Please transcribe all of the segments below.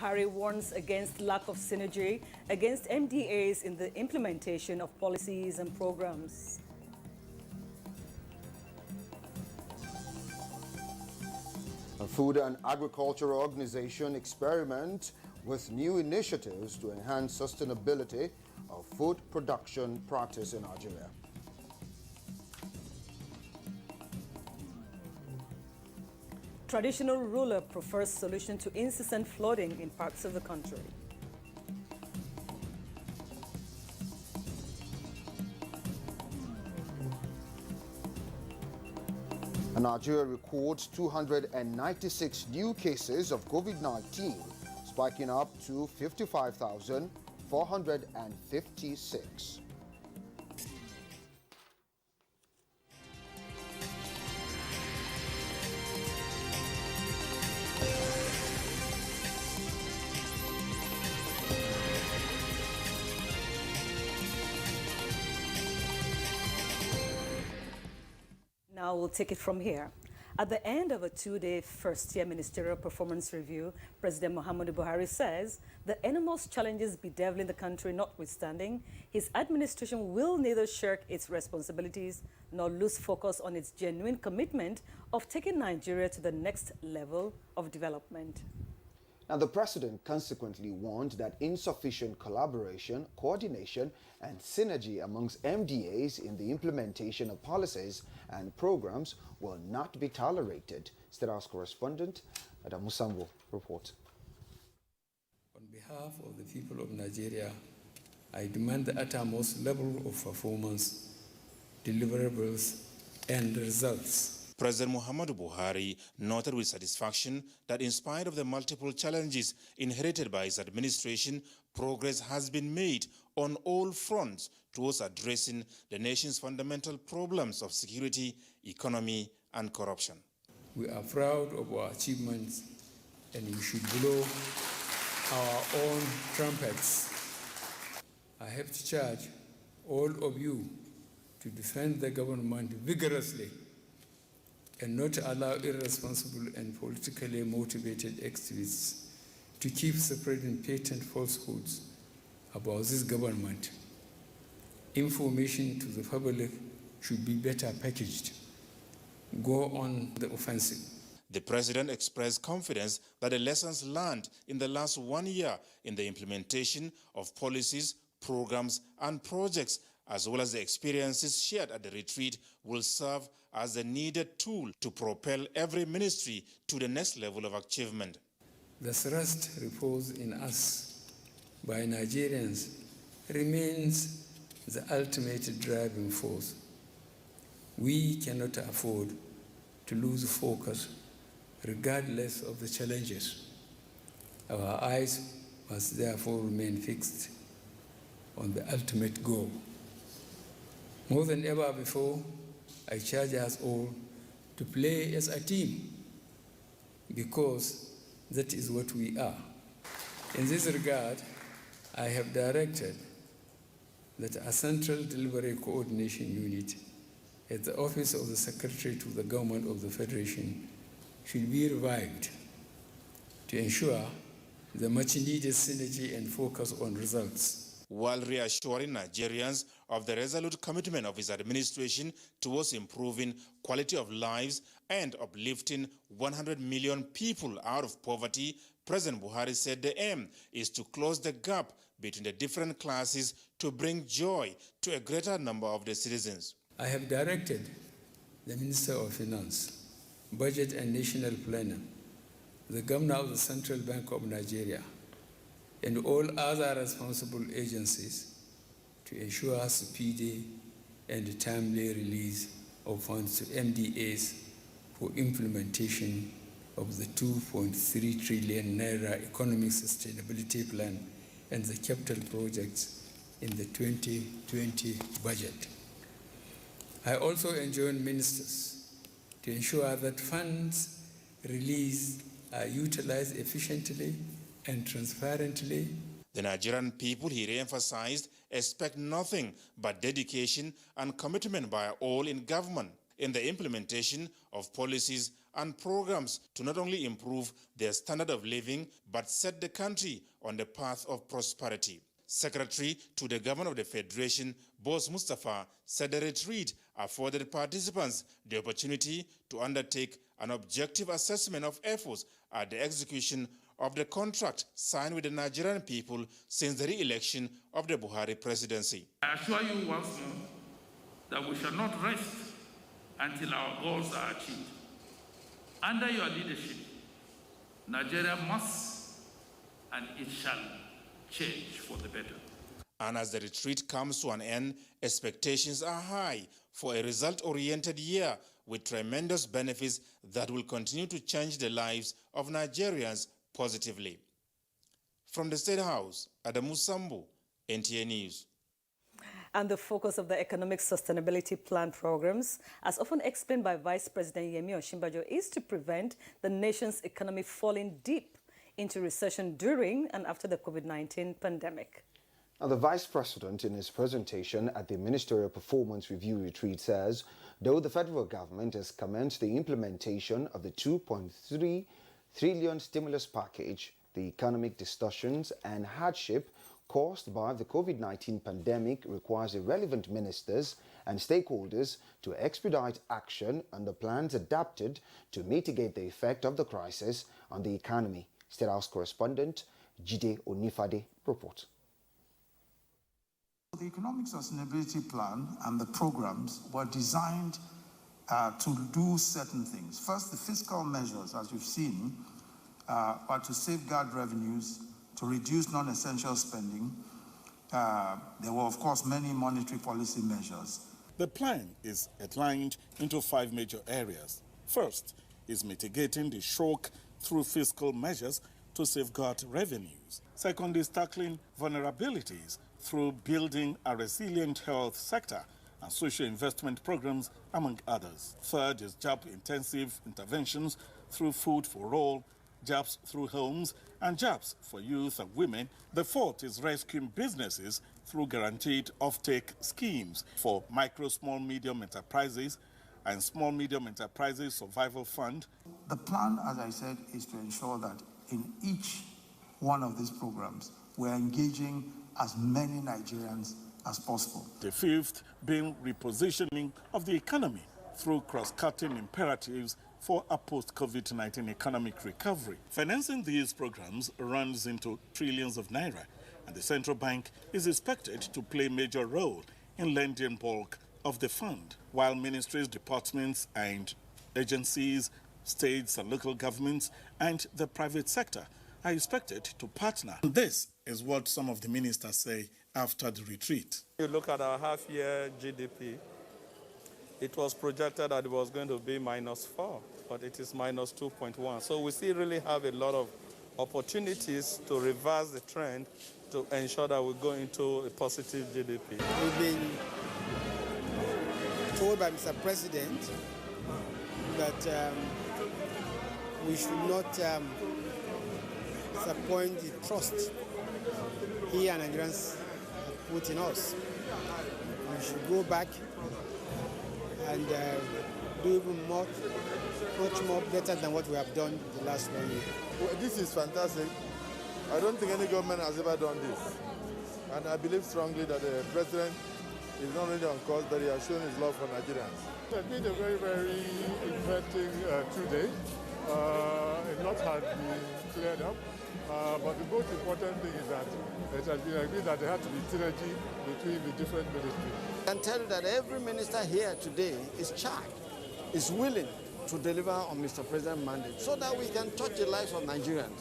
Buhari warns against lack of synergy against MDAs in the implementation of policies and programs. A Food and Agriculture Organization experiment with new initiatives to enhance sustainability of food production practice in Nigeria. Traditional ruler prefers solution to incessant flooding in parts of the country. Nigeria records 296 new cases of COVID-19, spiking up to 55,456. Now we'll take it from here. At the end of a two-day first-year ministerial performance review, President Muhammadu Buhari says the enormous challenges bedeviling the country notwithstanding, his administration will neither shirk its responsibilities nor lose focus on its genuine commitment of taking Nigeria to the next level of development. Now, the president consequently warned that insufficient collaboration, coordination, and synergy amongst MDAs in the implementation of policies and programs will not be tolerated. State House correspondent Adamu Sambo reports. On behalf of the people of Nigeria, I demand the uttermost level of performance, deliverables, and results. President Muhammadu Buhari noted with satisfaction that in spite of the multiple challenges inherited by his administration, progress has been made on all fronts towards addressing the nation's fundamental problems of security, economy, and corruption. We are proud of our achievements, and we should blow our own trumpets. I have to charge all of you to defend the government vigorously and not allow irresponsible and politically motivated activists to keep spreading patent falsehoods about this government. Information to the public should be better packaged. Go on the offensive. The president expressed confidence that the lessons learned in the last 1 year in the implementation of policies, programs, and projects, as well as the experiences shared at the retreat, will serve as a needed tool to propel every ministry to the next level of achievement. The thrust reposed in us by Nigerians remains the ultimate driving force. We cannot afford to lose focus regardless of the challenges. Our eyes must therefore remain fixed on the ultimate goal. More than ever before, I charge us all to play as a team, because that is what we are. In this regard, I have directed that a central delivery coordination unit at the Office of the Secretary to the Government of the Federation should be revived to ensure the much-needed synergy and focus on results, while reassuring Nigerians of the resolute commitment of his administration towards improving quality of lives and uplifting 100 million people out of poverty. President Buhari said the aim is to close the gap between the different classes to bring joy to a greater number of the citizens. I have directed the Minister of Finance, Budget and National Planner, the Governor of the Central Bank of Nigeria, and all other responsible agencies to ensure speedy and timely release of funds to MDAs for implementation of the 2.3 trillion naira economic sustainability plan and the capital projects in the 2020 budget. I also enjoin ministers to ensure that funds released are utilized efficiently and transparently. The Nigerian people, he re-emphasized, expect nothing but dedication and commitment by all in government in the implementation of policies and programs to not only improve their standard of living, but set the country on the path of prosperity. Secretary to the Governor of the Federation, Boss Mustafa, said the retreat afforded participants the opportunity to undertake an objective assessment of efforts at the execution of the contract signed with the Nigerian people since the re-election of the Buhari presidency. I assure you once more that we shall not rest until our goals are achieved. Under your leadership, Nigeria must and it shall change for the better. And as the retreat comes to an end, expectations are high for a result-oriented year with tremendous benefits that will continue to change the lives of Nigerians positively. From the State House, Adamu Sambu, NTA News. And the focus of the Economic Sustainability Plan programs, as often explained by Vice President Yemi Osinbajo, is to prevent the nation's economy falling deep into recession during and after the COVID-19 pandemic. Now, the Vice President, in his presentation at the Ministerial Performance Review Retreat, says, though the federal government has commenced the implementation of the 2.3 trillion stimulus package, the economic distortions and hardship caused by the COVID-19 pandemic requires the relevant ministers and stakeholders to expedite action on the plans adapted to mitigate the effect of the crisis on the economy. State House correspondent Jide Onifade reports. The Economic Sustainability Plan and the programs were designed to do certain things. First, the fiscal measures, as you've seen, are to safeguard revenues, to reduce non-essential spending. There were, of course, many monetary policy measures. The plan is outlined into 5 major areas. First is mitigating the shock through fiscal measures to safeguard revenues. Second is tackling vulnerabilities through building a resilient health sector and social investment programs, among others. Third is job-intensive interventions through food for all, jobs through homes, and jobs for youth and women. The fourth is rescuing businesses through guaranteed offtake schemes for micro, small, medium enterprises and small, medium enterprises survival fund. The plan, as I said, is to ensure that in each one of these programs, we're engaging as many Nigerians as possible. The fifth being repositioning of the economy through cross-cutting imperatives for a post-COVID-19 economic recovery. Financing these programs runs into trillions of naira, and the central bank is expected to play a major role in lending bulk of the fund, while ministries, departments and agencies, states and local governments and the private sector are expected to partner. This is what some of the ministers say after the retreat. You look at our half-year GDP, it was projected that it was going to be -4, but it is -2.1. So we still really have a lot of opportunities to reverse the trend to ensure that we go into a positive GDP. We've been told by Mr. President that we should not disappoint the trust he and Nigerians put in us. We should go back and do even much more better than what we have done the last 1 year. Well, this is fantastic. I don't think any government has ever done this. And I believe strongly that the president is not only on course, but he has shown his love for Nigerians. It's been a very, very interesting 2 days. A lot has been cleared up. But the most important thing is that it has been agreed that there has to be synergy between the different ministries. I can tell you that every minister here today is charged, is willing to deliver on Mr. President's mandate so that we can touch the lives of Nigerians.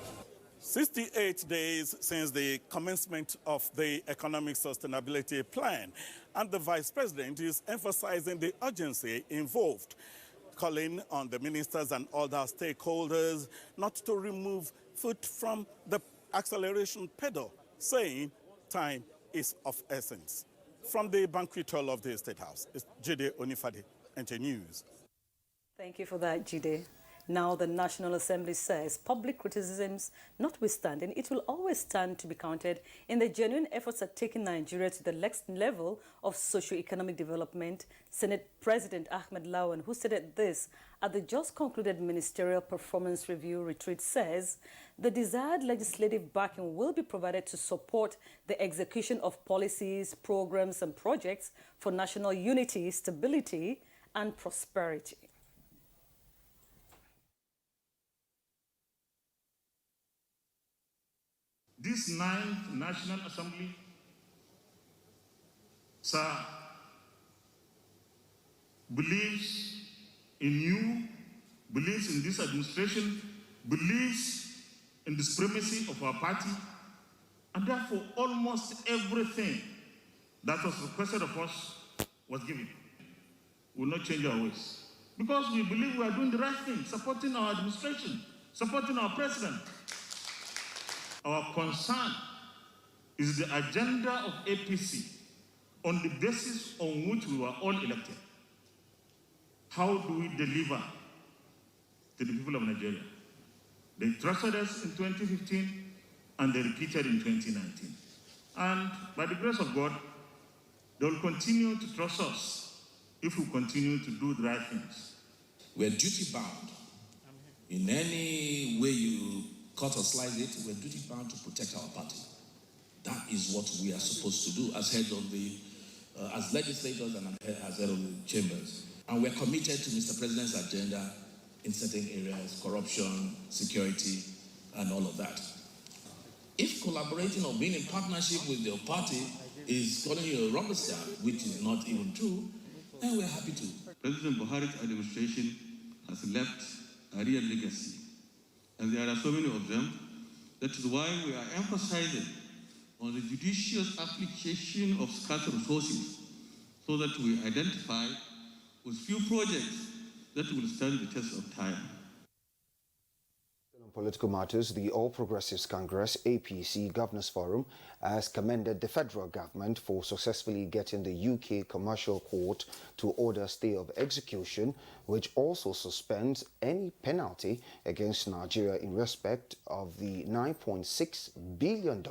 68 days since the commencement of the Economic Sustainability Plan, and the Vice President is emphasizing the urgency involved, calling on the ministers and other stakeholders not to remove foot from the acceleration pedal, saying time is of essence. From the banquet hall of the State House, it's Jide Onifade, NTA News. Thank you for that, Jide. Now, the National Assembly says public criticisms notwithstanding, it will always stand to be counted in the genuine efforts at taking Nigeria to the next level of socio-economic development. Senate President Ahmed Lawan, who stated this at the just concluded Ministerial Performance Review retreat, says the desired legislative backing will be provided to support the execution of policies, programs and projects for national unity, stability and prosperity. This 9th National Assembly, sir, believes in you, believes in this administration, believes in the supremacy of our party, and therefore almost everything that was requested of us was given. We will not change our ways, because we believe we are doing the right thing, supporting our administration, supporting our president. Our concern is the agenda of APC on the basis on which we were all elected. How do we deliver to the people of Nigeria? They trusted us in 2015 and they repeated in 2019. And by the grace of God, they will continue to trust us if we continue to do the right things. We're duty bound. In any way you cut or slice it, we're duty bound to protect our party. That is what we are supposed to do as heads of the, as legislators and as head of the chambers. And we're committed to Mr. President's agenda in certain areas, corruption, security, and all of that. If collaborating or being in partnership with your party is calling you a rubber stamp, which is not even true, then we're happy to. President Buhari's administration has left a real legacy. And there are so many of them. That is why we are emphasizing on the judicious application of scarce resources so that we identify with few projects that will stand the test of time. On political matters, the All Progressives Congress APC Governors Forum has commended the federal government for successfully getting the UK Commercial Court to order stay of execution, which also suspends any penalty against Nigeria in respect of the $9.6 billion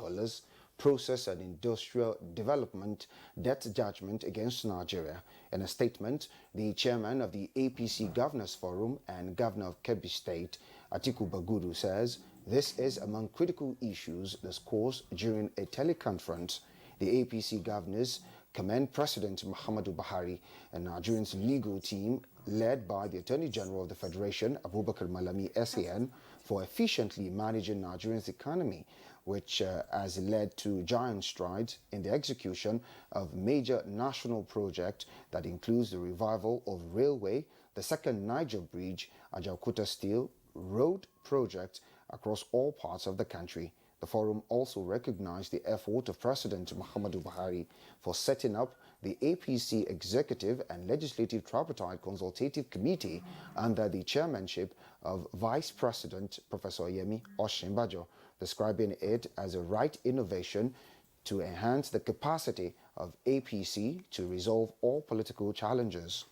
process and industrial development debt judgment against Nigeria. In a statement, the chairman of the APC Governors Forum and Governor of Kebbi State, Atiku Bagudu, says this is among critical issues discussed during a teleconference. The APC governors commend President Muhammadu Buhari and Nigerian's legal team, led by the Attorney General of the Federation, Abubakar Malami SAN, for efficiently managing Nigeria's economy, which has led to giant strides in the execution of major national projects that includes the revival of railway, the second Niger Bridge, Ajaokuta Steel road project across all parts of the country. The forum also recognized the effort of President Muhammadu Buhari for setting up the APC Executive and Legislative Tripartite Consultative Committee under the chairmanship of Vice President Professor Yemi Osinbajo, describing it as a right innovation to enhance the capacity of APC to resolve all political challenges.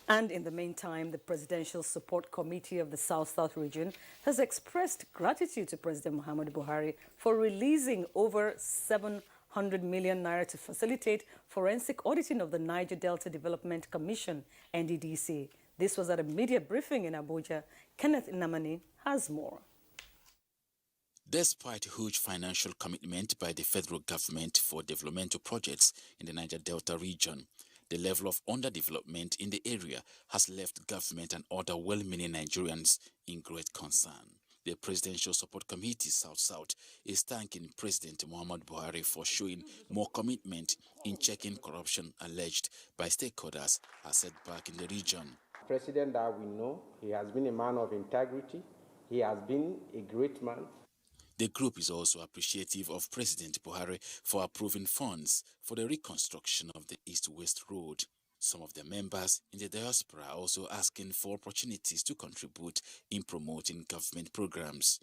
And in the meantime, the Presidential Support Committee of the South-South region has expressed gratitude to President Muhammadu Buhari for releasing over 700 million naira to facilitate forensic auditing of the Niger Delta Development Commission, NDDC. This was at a media briefing in Abuja. Kenneth Namani has more. Despite huge financial commitment by the federal government for developmental projects in the Niger Delta region, the level of underdevelopment in the area has left government and other well-meaning Nigerians in great concern. The Presidential Support Committee South-South is thanking President Muhammadu Buhari for showing more commitment in checking corruption alleged by stakeholders as set back in the region. President that we know, he has been a man of integrity. He has been a great man. The group is also appreciative of President Buhari for approving funds for the reconstruction of the East-West Road. Some of their members in the diaspora are also asking for opportunities to contribute in promoting government programs.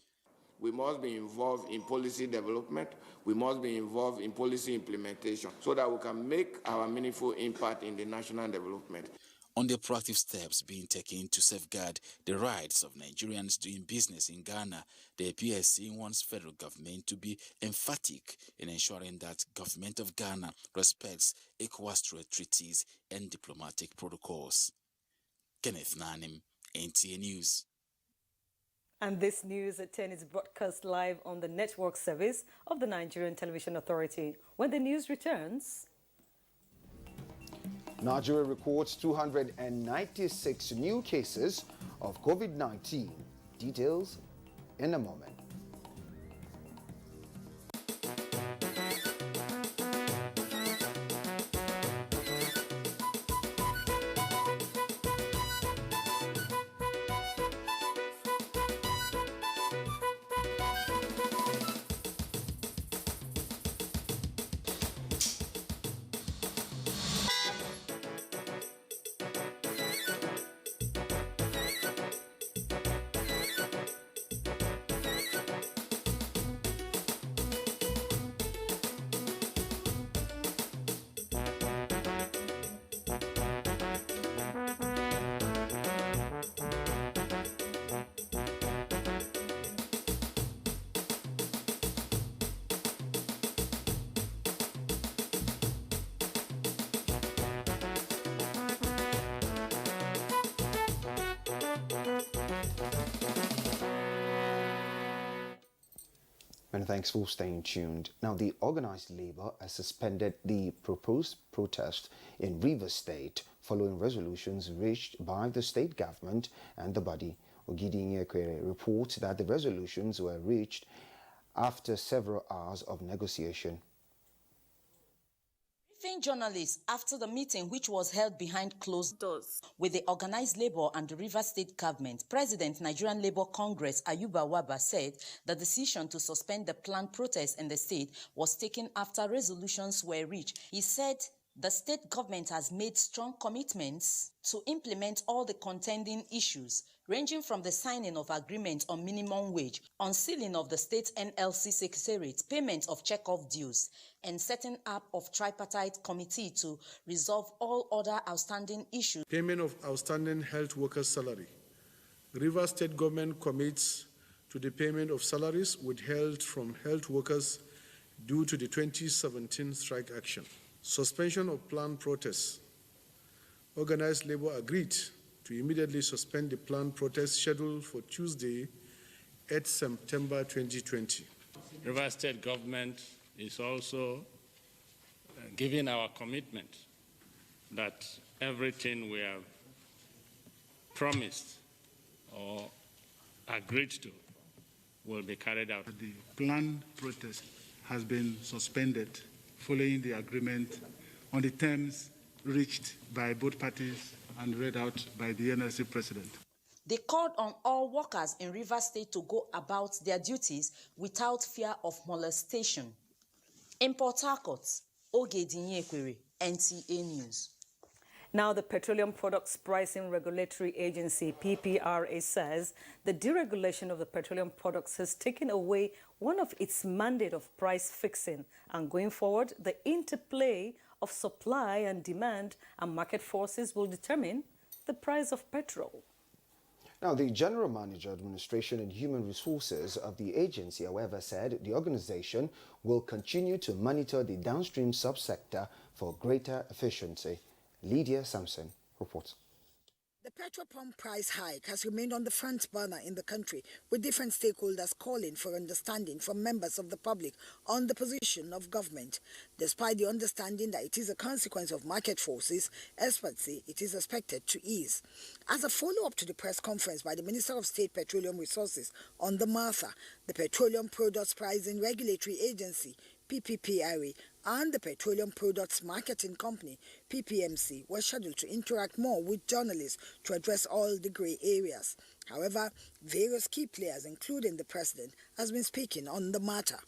We must be involved in policy development. We must be involved in policy implementation so that we can make our meaningful impact in the national development. on the proactive steps being taken to safeguard the rights of Nigerians doing business in Ghana, the PSC wants federal government to be emphatic in ensuring that government of Ghana respects ECOWAS trade treaties and diplomatic protocols. Kenneth Nanim, NTA News. And this news at 10 is broadcast live on the network service of the Nigerian Television Authority. When the news returns... Nigeria records 296 new cases of COVID-19. Details in a moment. And thanks for staying tuned. Now, the organized labor has suspended the proposed protest in Rivers State following resolutions reached by the state government and the body. Ogidi Nyekwere reports that the resolutions were reached after several hours of negotiation. Briefing journalists after the meeting, which was held behind closed doors with the organized labor and the Rivers State government, President Nigerian Labour Congress Ayuba Waba said the decision to suspend the planned protest in the state was taken after resolutions were reached. He said the state government has made strong commitments to implement all the contending issues, ranging from the signing of agreements on minimum wage, unsealing of the state NLC secretariat, payment of check-off dues, and setting up of tripartite committee to resolve all other outstanding issues. Payment of outstanding health workers' salary. Rivers State government commits to the payment of salaries withheld from health workers due to the 2017 strike action. Suspension of planned protests. Organized labor agreed to immediately suspend the planned protest scheduled for Tuesday, 8 September 2020. Rivers State government is also giving our commitment that everything we have promised or agreed to will be carried out. The planned protest has been suspended following the agreement on the terms reached by both parties and read out by the NLC president. They called on all workers in Rivers State to go about their duties without fear of molestation. In Port Harcourt, Ogidi Nyekwere, NTA News. Now, the Petroleum Products Pricing Regulatory Agency, PPRA, says the deregulation of the petroleum products has taken away one of its mandate of price fixing. And going forward, the interplay of supply and demand and market forces will determine the price of petrol. Now, the General Manager, Administration and Human Resources of the agency, however, said the organization will continue to monitor the downstream subsector for greater efficiency. Lydia Sampson reports. The petrol pump price hike has remained on the front burner in the country, with different stakeholders calling for understanding from members of the public on the position of government. Despite the understanding that it is a consequence of market forces, experts say it is expected to ease. As a follow-up to the press conference by the Minister of State Petroleum Resources on the matter, the Petroleum Products Pricing Regulatory Agency, PPPRA, and the Petroleum Products Marketing Company, PPMC, were scheduled to interact more with journalists to address all the grey areas. However, various key players, including the President, has been speaking on the matter.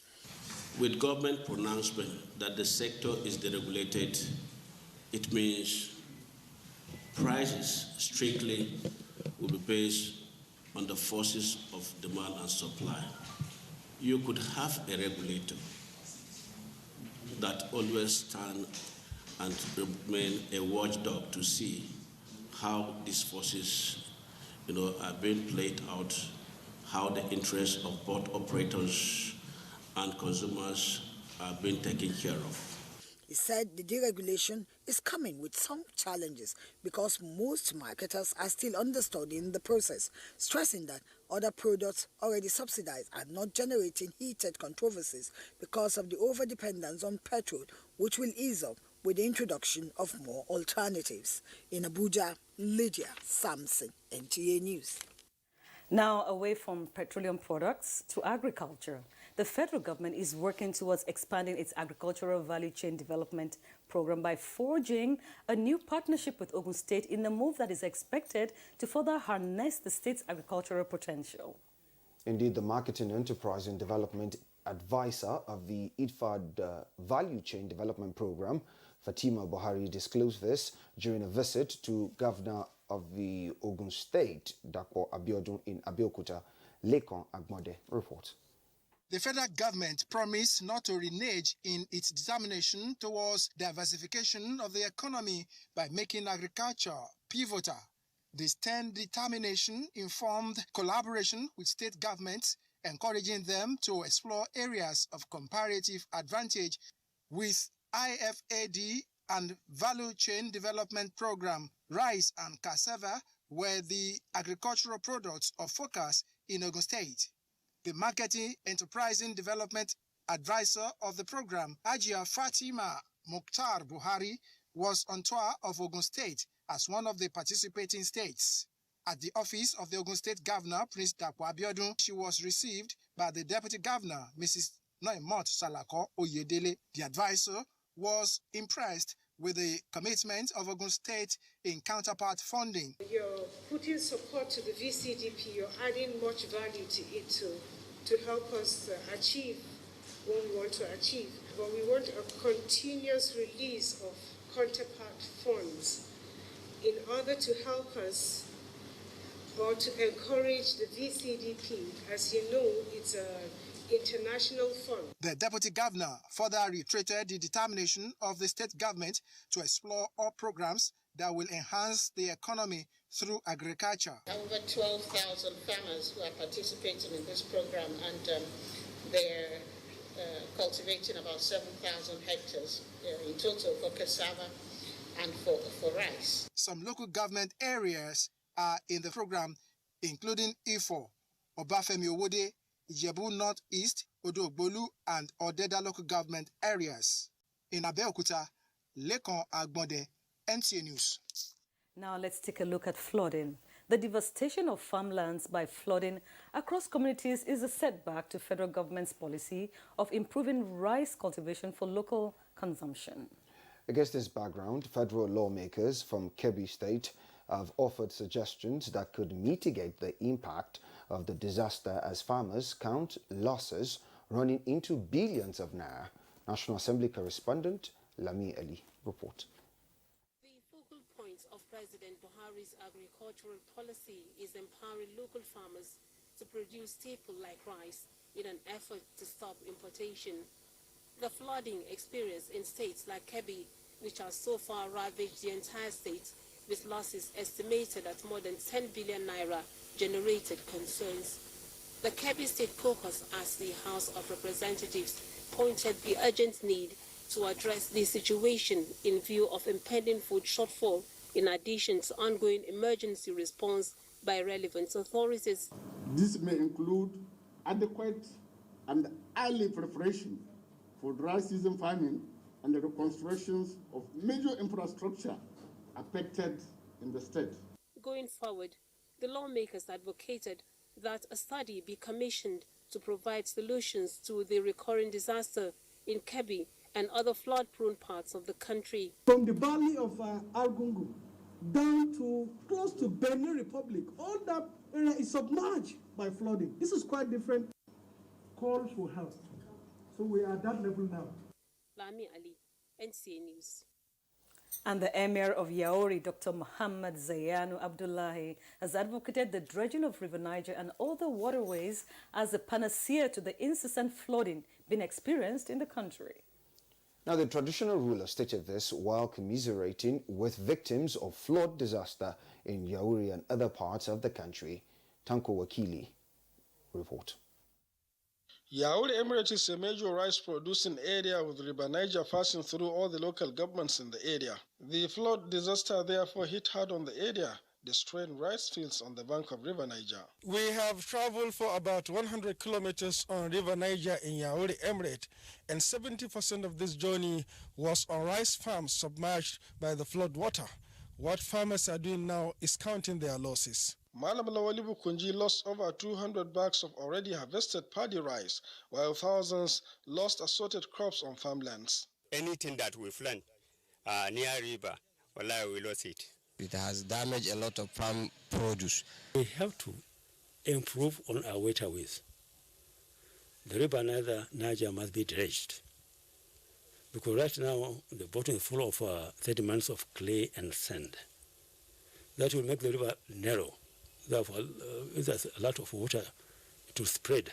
With government pronouncement that the sector is deregulated, it means prices strictly will be based on the forces of demand and supply. You could have a regulator that always stand and remain a watchdog to see how these forces, are being played out, how the interests of both operators and consumers are being taken care of. He said the deregulation is coming with some challenges because most marketers are still understudying the process, stressing that other products already subsidized are not generating heated controversies because of the overdependence on petrol, which will ease up with the introduction of more alternatives. In Abuja, Lydia Samson, NTA News. Now, away from petroleum products to agriculture, the federal government is working towards expanding its agricultural value chain development program by forging a new partnership with Ogun State in a move that is expected to further harness the state's agricultural potential. Indeed, the Marketing Enterprise and Development Advisor of the IDFAD Value Chain Development Program, Fatima Buhari, disclosed this during a visit to Governor of the Ogun State, Dapo Abiodun, in Abeokuta. Lekon Agmode reports. The federal government promised not to renege in its determination towards diversification of the economy by making agriculture pivotal. This stern determination informed collaboration with state governments, encouraging them to explore areas of comparative advantage with IFAD and Value Chain Development Program. Rice and cassava were the agricultural products of focus in Ogun State. The Marketing Enterprising Development Advisor of the program, Ajia Fatima Mukhtar Buhari, was on tour of Ogun State as one of the participating states. At the office of the Ogun State Governor, Prince Dapo Abiodun, she was received by the Deputy Governor, Mrs. Noimot Salako Oyedele. The advisor was impressed with the commitment of Ogun State in counterpart funding. You're putting support to the VCDP, you're adding much value to it to help us achieve what we want to achieve. But we want a continuous release of counterpart funds in order to help us or to encourage the VCDP. As you know, it's a international fund. The Deputy Governor further reiterated the determination of the state government to explore all programs that will enhance the economy through agriculture. Over 12,000 farmers who are participating in this program, and they're cultivating about 7,000 hectares in total for cassava and for rice. Some local government areas are in the program, including Ifo, Obafemi Owode, Ijebu North East, Odogbolu, and Odeda local government areas. In Abeokuta, Lekon Agbonde, NTA News. Now let's take a look at flooding. The devastation of farmlands by flooding across communities is a setback to federal government's policy of improving rice cultivation for local consumption. Against this background, federal lawmakers from Kebbi State have offered suggestions that could mitigate the impact of the disaster as farmers count losses running into billions of naira. National Assembly correspondent Lami Ali reports. The focal point of President Buhari's agricultural policy is empowering local farmers to produce staple like rice in an effort to stop importation. The flooding experienced in states like Kebbi, which has so far ravaged the entire state, with losses estimated at more than 10 billion naira, generated concerns. The Kebbi State Caucus, as the House of Representatives, pointed the urgent need to address the situation in view of impending food shortfall, in addition to ongoing emergency response by relevant authorities. This may include adequate and early preparation for dry season farming and the reconstructions of major infrastructure affected in the state. Going forward, the lawmakers advocated that a study be commissioned to provide solutions to the recurring disaster in Kebbi and other flood-prone parts of the country. From the valley of Argungu down to close to Benin Republic, all that area is submerged by flooding. This is quite different. Calls for help. So we are at that level now. Lami Ali, NTA News. And the Emir of Yaori, Dr. Muhammad Zayanu Abdullahi, has advocated the dredging of River Niger and other waterways as a panacea to the incessant flooding being experienced in the country. Now, the traditional ruler stated this while commiserating with victims of flood disaster in Yauri and other parts of the country. Tanko Wakili report. Yauri Emirate is a major rice-producing area with River Niger passing through all the local governments in the area. The flood disaster therefore hit hard on the area, destroying rice fields on the bank of River Niger. We have traveled for about 100 kilometers on River Niger in Yauri Emirate, and 70% of this journey was on rice farms submerged by the flood water. What farmers are doing now is counting their losses. Malam Lawali Bukunji lost over 200 bags of already harvested paddy rice, while thousands lost assorted crops on farmlands. Anything that we plant near river, well, we lost it. It has damaged a lot of farm produce. We have to improve on our waterways. The river Niger must be dredged, because right now the bottom is full of 30 months of clay and sand. That will make the river narrow. Therefore, there's a lot of water to spread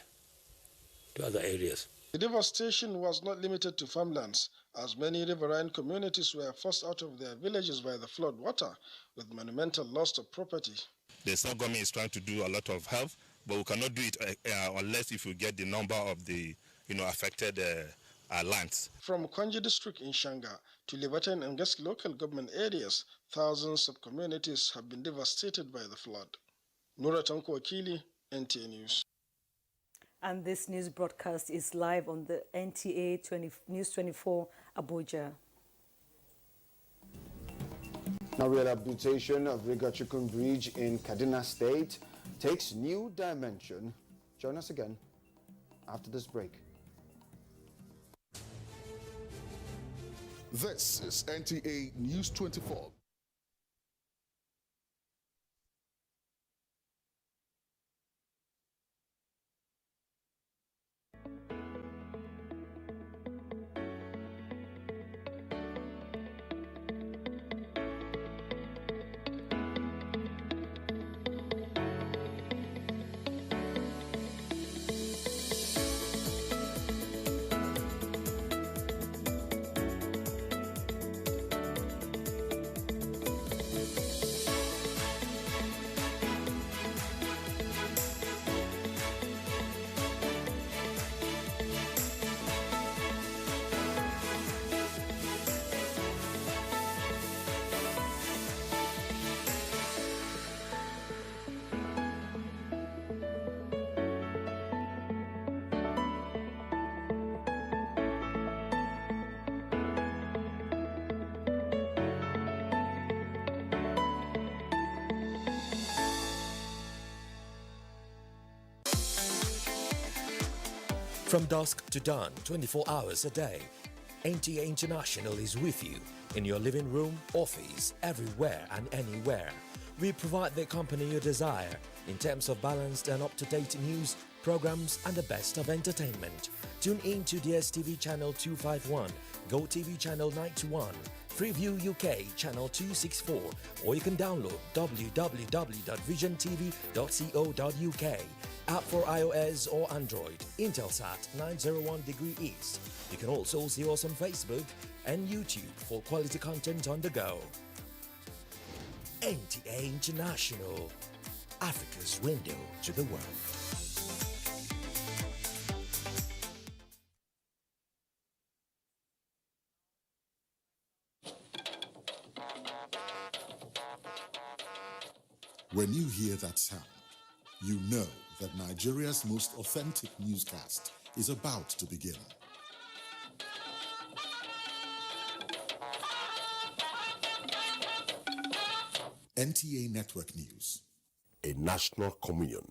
to other areas. The devastation was not limited to farmlands, as many riverine communities were forced out of their villages by the flood water, with monumental loss of property. The South government is trying to do a lot of help, but we cannot do it unless if we get the number of the affected lands. From Kwanji district in Shanga to Liberton and Ngeski local government areas, thousands of communities have been devastated by the flood. Nura Tanko Wakili, NTA News. And this news broadcast is live on the NTA News 24 Abuja. Now, rehabilitation of Rigachukun Bridge in Kaduna State takes new dimension. Join us again after this break. This is NTA News 24. From dusk to dawn, 24 hours a day, NTA International is with you in your living room, office, everywhere and anywhere. We provide the company you desire in terms of balanced and up-to-date news, programs and the best of entertainment. Tune in to DSTV channel 251, GoTV channel 91, Freeview UK channel 264, or you can download www.visiontv.co.uk. App for iOS or Android, Intelsat 901 degree east. You can also see us on Facebook and YouTube for quality content on the go. NTA International, Africa's window to the world. When you hear that sound, you know that Nigeria's most authentic newscast is about to begin. NTA Network News. A national communion